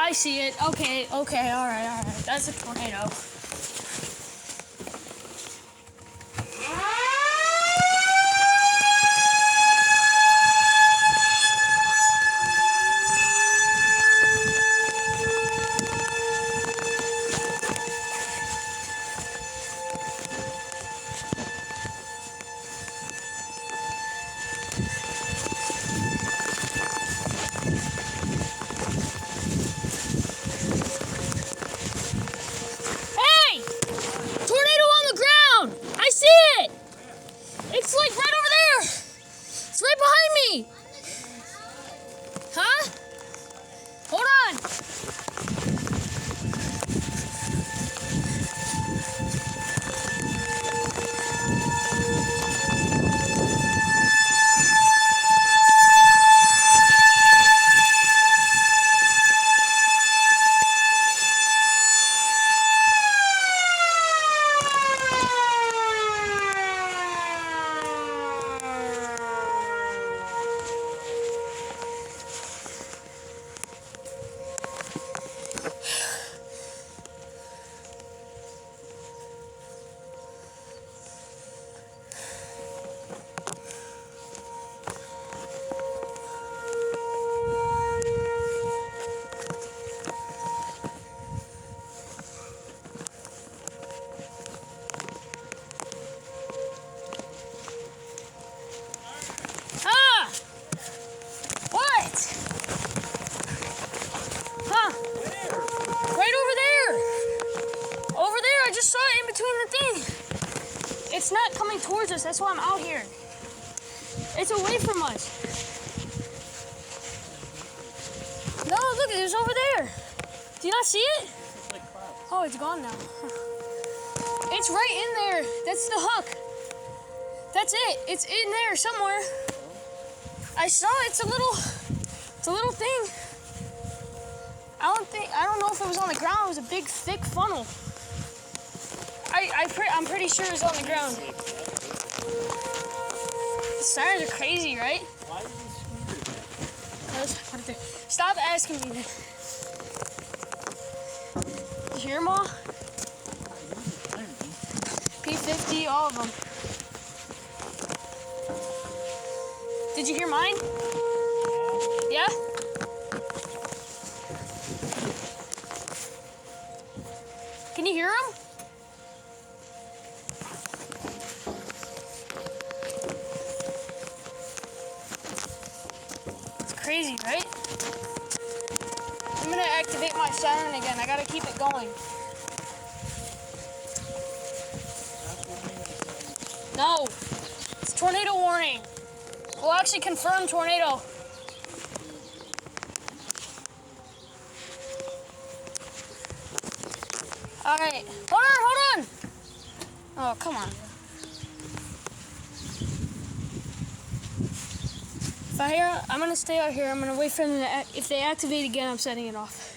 I see it. Okay, all right. That's a tornado. It's like right over there. It's right behind me. Huh? Hold on. It's not coming towards us, that's why I'm out here. It's away from us. No, look, it's over there. Do you not see it? Oh, it's gone now. It's right in there. That's the hook. That's it. It's in there somewhere. I saw it. It's a little thing. I don't know if it was on the ground. It was a big, thick funnel. I'm pretty sure it's on the ground. The sirens are crazy, right? Why did you Put it there. Stop asking me that. Did you hear them all? P50, all of them. Did you hear mine? Yeah? Can you hear them? Crazy, right? I'm gonna activate my siren again. I gotta keep it going. No, it's tornado warning. We'll actually confirm tornado. All right, hold on. Oh, come on. If I hear, I'm gonna stay out here. I'm gonna wait for them to, if they activate again, I'm setting it off.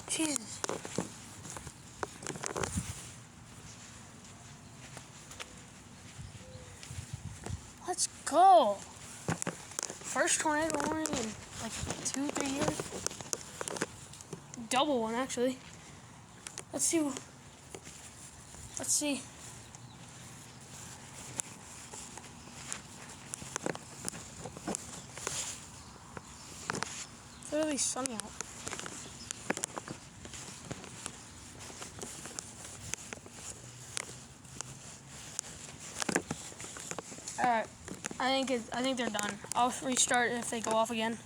Jesus. Let's go. First tornado warning in like 2-3 years. Double one, actually. Let's see. It's literally sunny out. All right. I think they're done. I'll restart if they go off again.